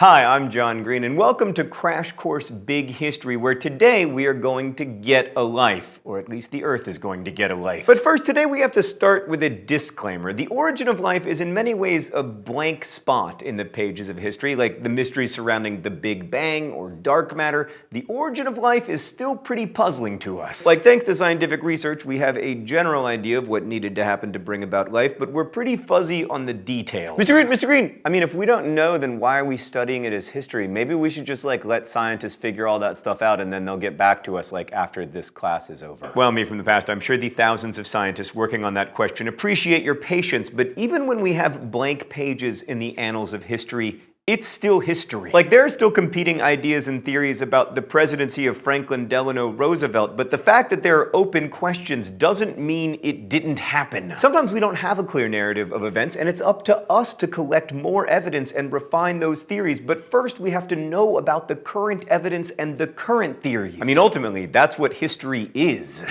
Hi, I'm John Green, and welcome to Crash Course Big History, where today we are going to get a life, or at least the Earth is going to get a life. But first, today we have to start with a disclaimer. The origin of life is in many ways a blank spot in the pages of history, like the mysteries surrounding the Big Bang or dark matter. The origin of life is still pretty puzzling to us. Like, thanks to scientific research, we have a general idea of what needed to happen to bring about life, but we're pretty fuzzy on the details. Mr. Green, I mean, if we don't know, then why are we studying it as history? Maybe we should just let scientists figure all that stuff out and then they'll get back to us after this class is over. Well, me from the past, I'm sure the thousands of scientists working on that question appreciate your patience, but even when we have blank pages in the annals of history, it's still history. There are still competing ideas and theories about the presidency of Franklin Delano Roosevelt, but the fact that there are open questions doesn't mean it didn't happen. Sometimes we don't have a clear narrative of events, and it's up to us to collect more evidence and refine those theories, but first we have to know about the current evidence and the current theories. I mean, ultimately, that's what history is.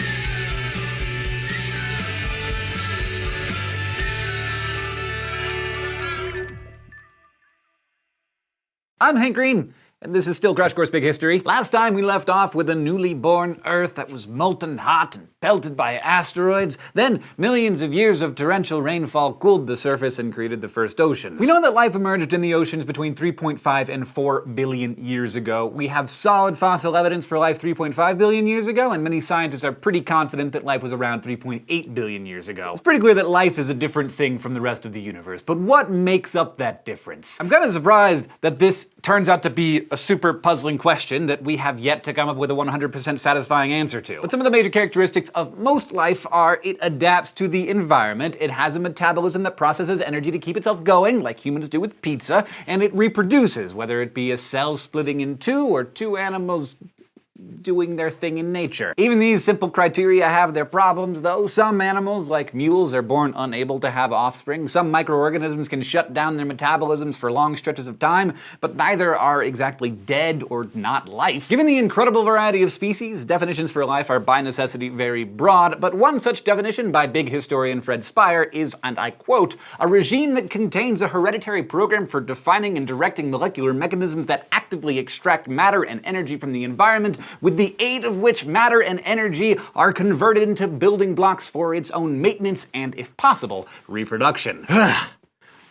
I'm Hank Green, and this is still Crash Course Big History. Last time we left off with a newly born Earth that was molten hot and pelted by asteroids. Then millions of years of torrential rainfall cooled the surface and created the first oceans. We know that life emerged in the oceans between 3.5 and 4 billion years ago. We have solid fossil evidence for life 3.5 billion years ago, and many scientists are pretty confident that life was around 3.8 billion years ago. It's pretty clear that life is a different thing from the rest of the universe, but what makes up that difference? I'm kind of surprised that this turns out to be a super puzzling question that we have yet to come up with a 100% satisfying answer to. But some of the major characteristics of most life are: it adapts to the environment, it has a metabolism that processes energy to keep itself going, like humans do with pizza, and it reproduces, whether it be a cell splitting in two or two animals doing their thing in nature. Even these simple criteria have their problems, though. Some animals, like mules, are born unable to have offspring. Some microorganisms can shut down their metabolisms for long stretches of time, but neither are exactly dead or not life. Given the incredible variety of species, definitions for life are by necessity very broad, but one such definition by big historian Fred Spire is, and I quote, "a regime that contains a hereditary program for defining and directing molecular mechanisms that actively extract matter and energy from the environment, with the aid of which matter and energy are converted into building blocks for its own maintenance and, if possible, reproduction."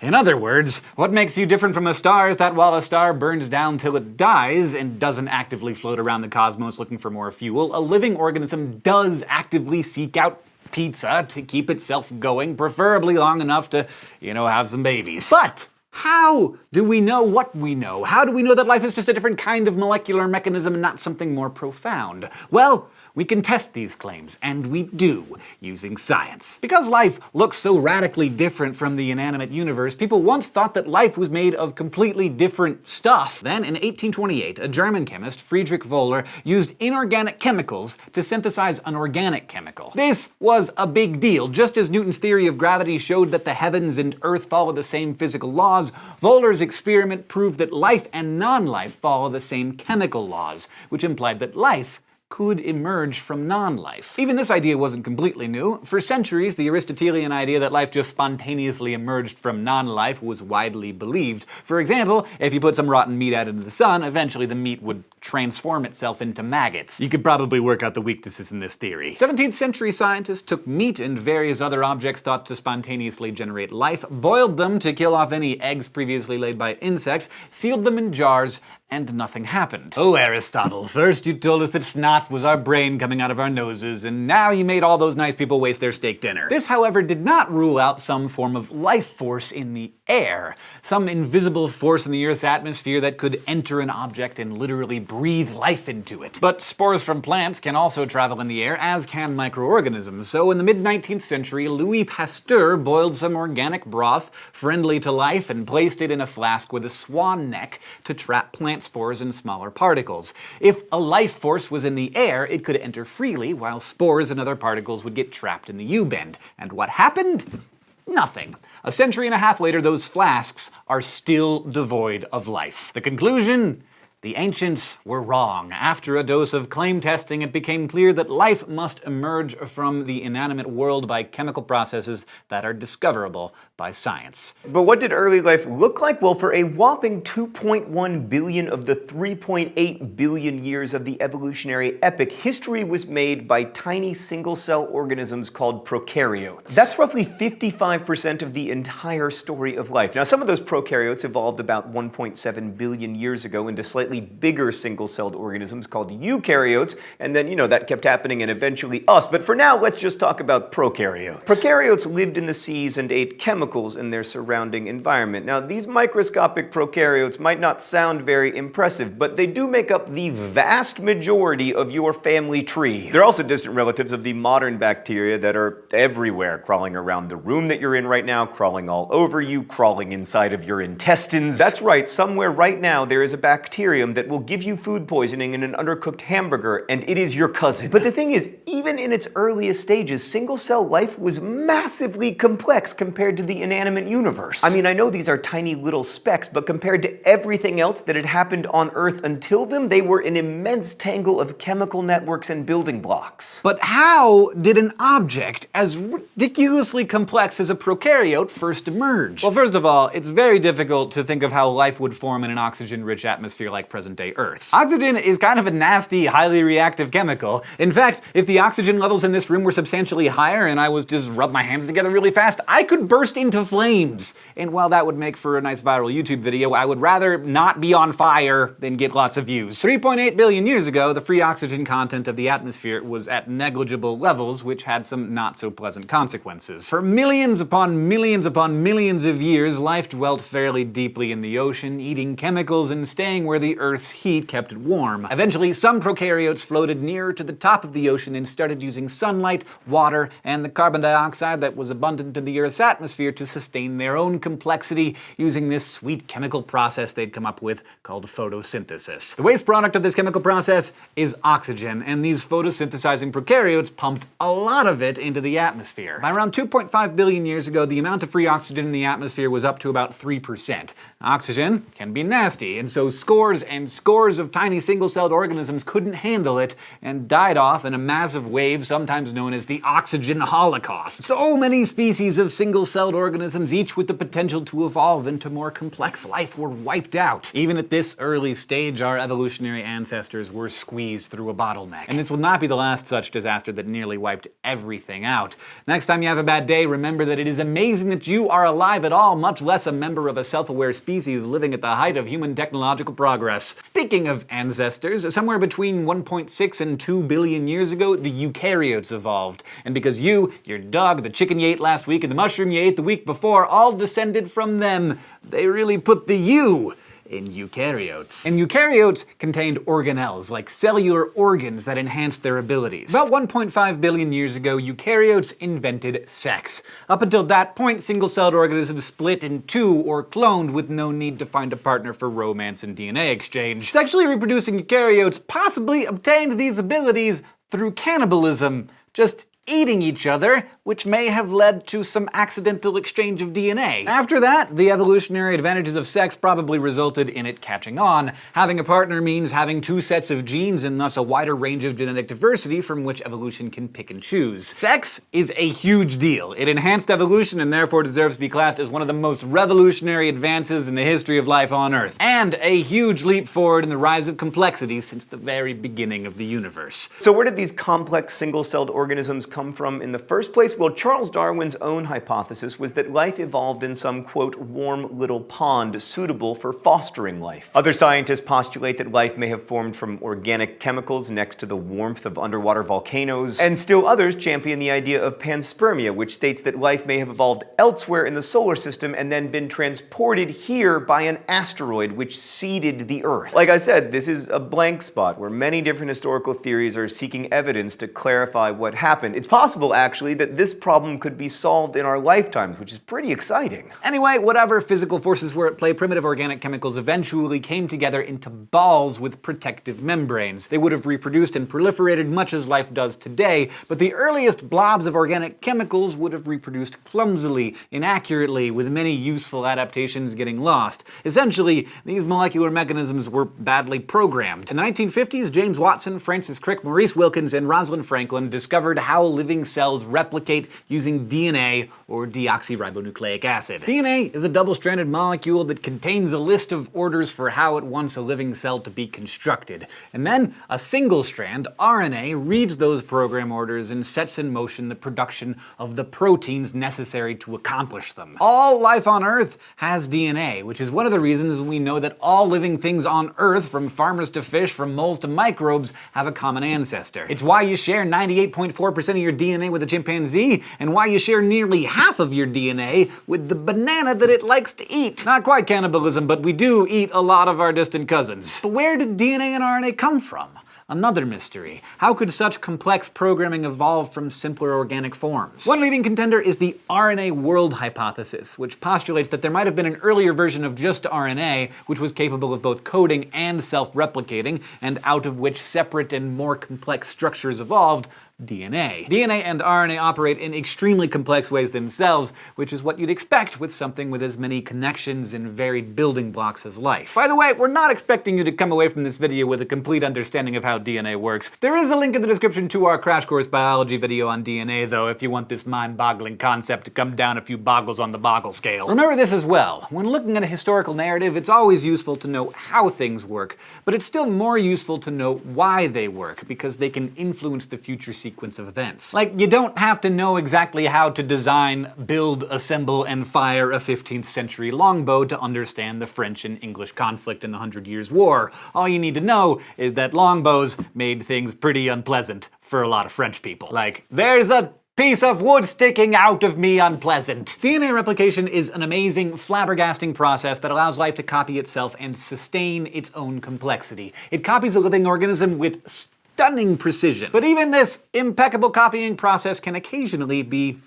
In other words, what makes you different from a star is that while a star burns down till it dies and doesn't actively float around the cosmos looking for more fuel, a living organism does actively seek out pizza to keep itself going, preferably long enough to, have some babies. But how do we know what we know? How do we know that life is just a different kind of molecular mechanism and not something more profound? Well, we can test these claims, and we do, using science. Because life looks so radically different from the inanimate universe, people once thought that life was made of completely different stuff. Then, in 1828, a German chemist, Friedrich Wöhler, used inorganic chemicals to synthesize an organic chemical. This was a big deal. Just as Newton's theory of gravity showed that the heavens and Earth follow the same physical laws, Wöhler's experiment proved that life and non-life follow the same chemical laws, which implied that life could emerge from non-life. Even this idea wasn't completely new. For centuries, the Aristotelian idea that life just spontaneously emerged from non-life was widely believed. For example, if you put some rotten meat out into the sun, eventually the meat would transform itself into maggots. You could probably work out the weaknesses in this theory. 17th century scientists took meat and various other objects thought to spontaneously generate life, boiled them to kill off any eggs previously laid by insects, sealed them in jars, and nothing happened. Oh, Aristotle, first you told us that snot was our brain coming out of our noses, and now you made all those nice people waste their steak dinner. This, however, did not rule out some form of life force in the air. Some invisible force in the Earth's atmosphere that could enter an object and literally breathe life into it. But spores from plants can also travel in the air, as can microorganisms. So in the mid-19th century, Louis Pasteur boiled some organic broth friendly to life and placed it in a flask with a swan neck to trap plant spores and smaller particles. If a life force was in the air, it could enter freely, while spores and other particles would get trapped in the U-bend. And what happened? Nothing. A century and a half later, those flasks are still devoid of life. The conclusion? The ancients were wrong. After a dose of claim testing, it became clear that life must emerge from the inanimate world by chemical processes that are discoverable by science. But what did early life look like? Well, for a whopping 2.1 billion of the 3.8 billion years of the evolutionary epoch, history was made by tiny single-cell organisms called prokaryotes. That's roughly 55% of the entire story of life. Now, some of those prokaryotes evolved about 1.7 billion years ago into slightly bigger single-celled organisms called eukaryotes, and then, that kept happening and eventually us. But for now, let's just talk about prokaryotes. Prokaryotes lived in the seas and ate chemicals in their surrounding environment. Now, these microscopic prokaryotes might not sound very impressive, but they do make up the vast majority of your family tree. They're also distant relatives of the modern bacteria that are everywhere, crawling around the room that you're in right now, crawling all over you, crawling inside of your intestines. That's right, somewhere right now there is a bacterium that will give you food poisoning in an undercooked hamburger, and it is your cousin. But the thing is, even in its earliest stages, single-cell life was massively complex compared to the inanimate universe. I mean, I know these are tiny little specks, but compared to everything else that had happened on Earth until them, they were an immense tangle of chemical networks and building blocks. But how did an object as ridiculously complex as a prokaryote first emerge? Well, first of all, it's very difficult to think of how life would form in an oxygen-rich atmosphere like present-day Earth's. Oxygen is kind of a nasty, highly reactive chemical. In fact, if the oxygen levels in this room were substantially higher and I was just rub my hands together really fast, I could burst into flames. And while that would make for a nice viral YouTube video, I would rather not be on fire than get lots of views. 3.8 billion years ago, the free oxygen content of the atmosphere was at negligible levels, which had some not-so-pleasant consequences. For millions upon millions upon millions of years, life dwelt fairly deeply in the ocean, eating chemicals and staying where the Earth's heat kept it warm. Eventually, some prokaryotes floated nearer to the top of the ocean and started using sunlight, water, and the carbon dioxide that was abundant in the Earth's atmosphere to sustain their own complexity using this sweet chemical process they'd come up with called photosynthesis. The waste product of this chemical process is oxygen, and these photosynthesizing prokaryotes pumped a lot of it into the atmosphere. By around 2.5 billion years ago, the amount of free oxygen in the atmosphere was up to about 3%. Oxygen can be nasty, and so scores and scores of tiny single-celled organisms couldn't handle it and died off in a massive wave, sometimes known as the oxygen holocaust. So many species of single-celled organisms, each with the potential to evolve into more complex life, were wiped out. Even at this early stage, our evolutionary ancestors were squeezed through a bottleneck. And this will not be the last such disaster that nearly wiped everything out. Next time you have a bad day, remember that it is amazing that you are alive at all, much less a member of a self-aware species living at the height of human technological progress. Speaking of ancestors, somewhere between 1.6 and 2 billion years ago, the eukaryotes evolved. And because you, your dog, the chicken you ate last week, and the mushroom you ate the week before all descended from them, they really put the you in eukaryotes. And eukaryotes contained organelles, like cellular organs that enhanced their abilities. About 1.5 billion years ago, eukaryotes invented sex. Up until that point, single-celled organisms split in two or cloned with no need to find a partner for romance and DNA exchange. Sexually reproducing eukaryotes possibly obtained these abilities through cannibalism, just eating each other, which may have led to some accidental exchange of DNA. After that, the evolutionary advantages of sex probably resulted in it catching on. Having a partner means having two sets of genes and thus a wider range of genetic diversity from which evolution can pick and choose. Sex is a huge deal. It enhanced evolution and therefore deserves to be classed as one of the most revolutionary advances in the history of life on Earth, and a huge leap forward in the rise of complexity since the very beginning of the universe. So where did these complex single-celled organisms come from in the first place? Well, Charles Darwin's own hypothesis was that life evolved in some, quote, warm little pond suitable for fostering life. Other scientists postulate that life may have formed from organic chemicals next to the warmth of underwater volcanoes, and still others champion the idea of panspermia, which states that life may have evolved elsewhere in the solar system and then been transported here by an asteroid which seeded the Earth. Like I said, this is a blank spot where many different historical theories are seeking evidence to clarify what happened. It's possible, actually, that this problem could be solved in our lifetimes, which is pretty exciting. Anyway, whatever physical forces were at play, primitive organic chemicals eventually came together into balls with protective membranes. They would have reproduced and proliferated much as life does today, but the earliest blobs of organic chemicals would have reproduced clumsily, inaccurately, with many useful adaptations getting lost. Essentially, these molecular mechanisms were badly programmed. In the 1950s, James Watson, Francis Crick, Maurice Wilkins, and Rosalind Franklin discovered how living cells replicate using DNA, or deoxyribonucleic acid. DNA is a double-stranded molecule that contains a list of orders for how it wants a living cell to be constructed. And then a single strand, RNA, reads those program orders and sets in motion the production of the proteins necessary to accomplish them. All life on Earth has DNA, which is one of the reasons we know that all living things on Earth, from farmers to fish, from moles to microbes, have a common ancestor. It's why you share 98.4% of your DNA with a chimpanzee, and why you share nearly half of your DNA with the banana that it likes to eat. Not quite cannibalism, but we do eat a lot of our distant cousins. But where did DNA and RNA come from? Another mystery. How could such complex programming evolve from simpler organic forms? One leading contender is the RNA world hypothesis, which postulates that there might have been an earlier version of just RNA, which was capable of both coding and self-replicating, and out of which separate and more complex structures evolved, DNA. DNA and RNA operate in extremely complex ways themselves, which is what you'd expect with something with as many connections and varied building blocks as life. By the way, we're not expecting you to come away from this video with a complete understanding of how DNA works. There is a link in the description to our Crash Course Biology video on DNA, though, if you want this mind-boggling concept to come down a few boggles on the boggle scale. Remember this as well. When looking at a historical narrative, it's always useful to know how things work, but it's still more useful to know why they work, because they can influence the future sequence of events. Like, you don't have to know exactly how to design, build, assemble, and fire a 15th century longbow to understand the French and English conflict in the 100 Years' War. All you need to know is that longbows made things pretty unpleasant for a lot of French people. Like, there's a piece of wood sticking out of me unpleasant. DNA replication is an amazing, flabbergasting process that allows life to copy itself and sustain its own complexity. It copies a living organism with stunning precision. But even this impeccable copying process can occasionally be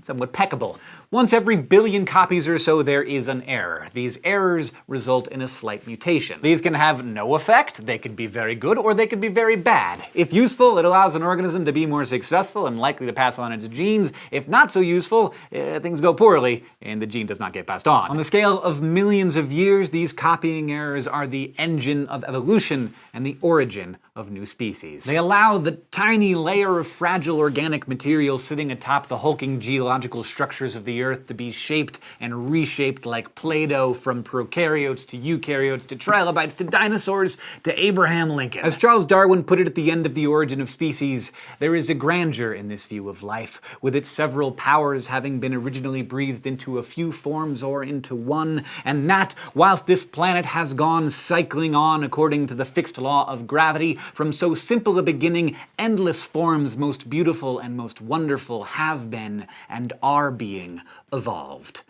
somewhat peccable. Once every billion copies or so, there is an error. These errors result in a slight mutation. These can have no effect, they could be very good, or they could be very bad. If useful, it allows an organism to be more successful and likely to pass on its genes. If not so useful, things go poorly, and the gene does not get passed on. On the scale of millions of years, these copying errors are the engine of evolution and the origin of new species. They allow the tiny layer of fragile organic material sitting atop the hulking geological structures of the Earth to be shaped and reshaped like Play-Doh, from prokaryotes to eukaryotes to trilobites to dinosaurs to Abraham Lincoln. As Charles Darwin put it at the end of The Origin of Species, there is a grandeur in this view of life, with its several powers having been originally breathed into a few forms or into one, and that, whilst this planet has gone cycling on according to the fixed law of gravity, from so simple a beginning, endless forms most beautiful and most wonderful have been and are being evolved.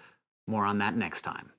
More on that next time.